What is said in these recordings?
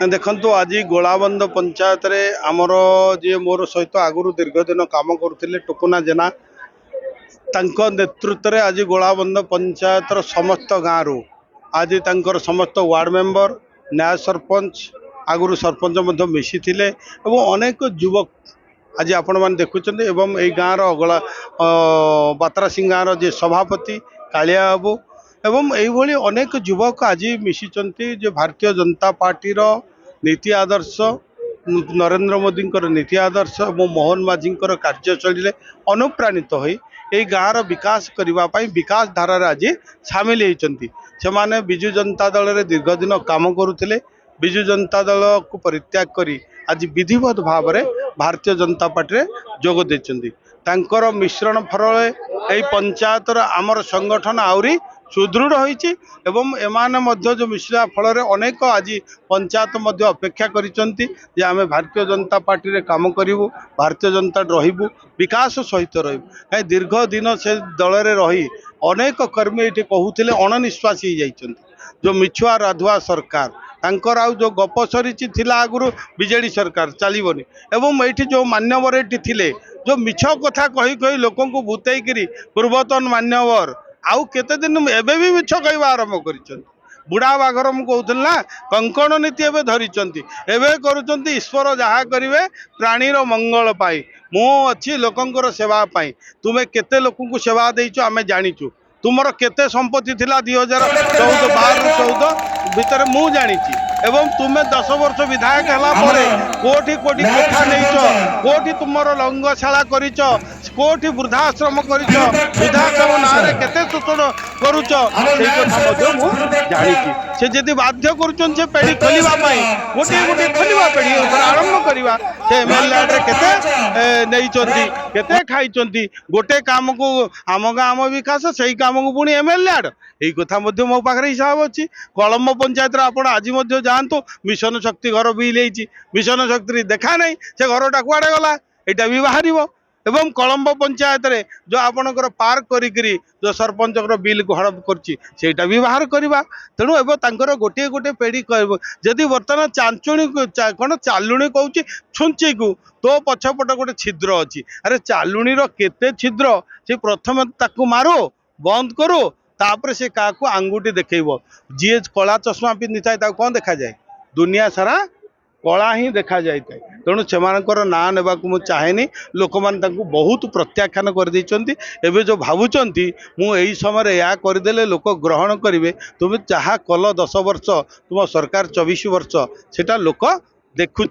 देखु आज गोलाबंद पंचायत रे आमर जी मोर सहित आगुरी दीर्घ दिन काम करुले टुकुना जेना तांको नेतृत्व रे आज गोलाबंद पंचायत समस्त गाँव आज तांकर समस्त वार्ड मेंबर न्याय सरपंच आगुरी सरपंच मिसी थे अनेक युवक आज आपण मैंने देखुं एवं यही गाँव अगला बात्रा सिंह गाँव जी सभापति कालिया बाबू एवं यही अनेक युवक आज मिसी जो भारतीय जनता पार्टी नीति आदर्श नरेंद्र मोदी नीति आदर्श और मोहन माझी कार्यशैली अनुप्राणित हो गाँव विकास करने विकास धारा आज सामिल होती से विजु जनता दल में दीर्घ दिन काम करुले विजु जनता दल को परित्याग करी आज विधिवत भाव में भारतीय जनता पार्टी में जोग देते मिश्रण फल यही पंचायत आमर संगठन आहरी सुदृढ़ होती जो मिश्रा फल अनेक आज पंचायत अपेक्षा करें भारतीय जनता पार्टी रे काम करूँ भारतीय जनता रहबू विकास सहित रही दीर्घ दिन से दल में रही अनेक कर्मी ये कहते अणनिश्वासी हो जाती जो मिछुआ राधुआ सरकार तांकर आउ जो गप सरी आगुरी बीजेडी सरकार चलबनी एवं ये जो मान्यवर ये थिले जो मिछ कथा कही कही लोक भूतईकरी पूर्वतन मान्यवर आउ केते दिन एबे भी मिछ कहवा आरंभ कर बुढ़ा बाघर मुझे कहूल ना कंकण नीति एवं धरी एवं ईश्वर जहाँ करेंगे प्राणीर मंगल पाई मु अच्छी लोकंर सेवाई तुम्हें केते लोक सेवा देच आम जाचु तुमर केते संपत्ति थिला 2014 भितर मु जानी एवं तुम्हें 10 वर्ष विधायक है कोठी कोठी कोठा नहीं कोठी तुमर लंगशाला कर कोठी वृद्धाश्रम कर वृद्धाश्रम ना केते शोषण करुच जानी से जदि बाध्य कर पेढ़ी खोलवाई गोटे गोटे खोलवा पेढ़ी आरंभ करवा से एमएलए केते केते खाई गोटे काम को आम गाँव विकास से काम को पुणी एमएलए यही कथा मो पाखे हिसाब अच्छी कलम्ब पंचायत आप आज जातु मिशन शक्ति घर बिल मिशन शक्ति देखा नहीं से घरटा कुआड़े गला यहाँ भी बाहर एवं कलम्ब पंचायत रे जो आपणकर पार्क करी जो सरपंच बिल को हड़प करटा भी बाहर करवा तेणु एवं गोटे गोटे पेढ़ी जदि बर्तमान चांचुणी कौन चालुणी कहूँ छुंची को तो पछपट गोटे छिद्र अच्छी अरे चालुणी केते छिद्र से प्रथम ताकू मारो बंद करो तापर से क्या आंगुठी देखब जी कला चश्मा पिंधि था कौन देखा जाए दुनिया सारा कला ही देखा जाए तेणु से ना नेबा को चाहेनी लोक मैंने बहुत प्रत्याख्यान कर एबे जो भावुंट मुझे समय या करदे लोक ग्रहण करेंगे तुम जहाँ कल 10 वर्ष तुम सरकार 24 वर्ष सेटा लोक देखुं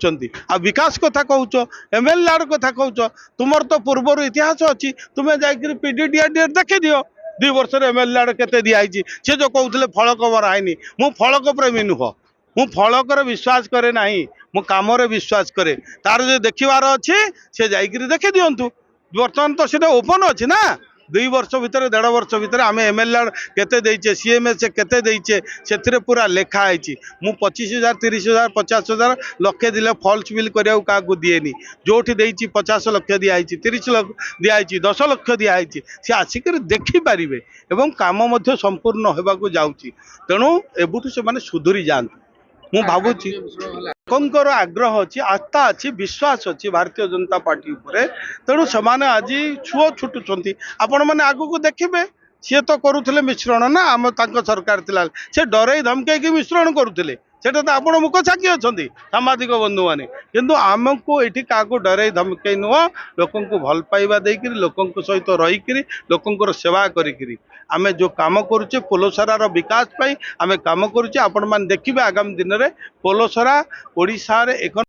आ विकास कथा कहूच एमएलए कथा कहूच तुम तो पूर्वर इतिहास अच्छी तुम्हें जाकर पीडीडीआर देखी दियो 2 वर्ष एमएलए केते दिखाई सी जो कहते फलक मराइनी मु फलक प्रेमी नुह मु फलकर विश्वास करे ना मु काम विश्वास करे तार जो देखिबार अच्छे से जाकर देखी दिंतु बर्तमान तो सीधा ओपन अच्छी ना 2 वर्ष भितर 1.5 वर्ष भितर आम एमएलए केते देचे सीएमएस केते देचे से पूरा लेखाई मु 25,000 30,000 50,000 लक्षे दिले फॉल्स बिल करिया का दिएनी जोठी देची 50 लक्ष दिखाई 30 लक्ष दिखाई 10 लक्ष दिखाई सी आसिक देखिपारे एवं काम संपूर्ण होगा जाऊँगी तेणु एबुठू से सुधुरी जातु मु भावुची लोकंर आग्रह अच्छी आस्था अच्छी विश्वास अच्छी भारतीय जनता पार्टी उपरे तेणु से आज छुओ छुटुंट आपण मैंने आग को देखिए सी तो करुले मिश्रण ना आम सरकार थिला से डरई धमकई मिश्रण करुले सेटा तो आप मुख साक्षी अच्छा सामाजिक बंधु मैंने किंतु आमको ये क्या डरई धमकई नुह लोक भल पाइबा देकर लोक सहित रहीकि लोकंर सेवा करी आमे जो काम करुचे पोलोसरार विकास पाई आमे काम करुचे आपण मैंने देखिए आगामी दिन में पोलोसरा ओडिशा रे एक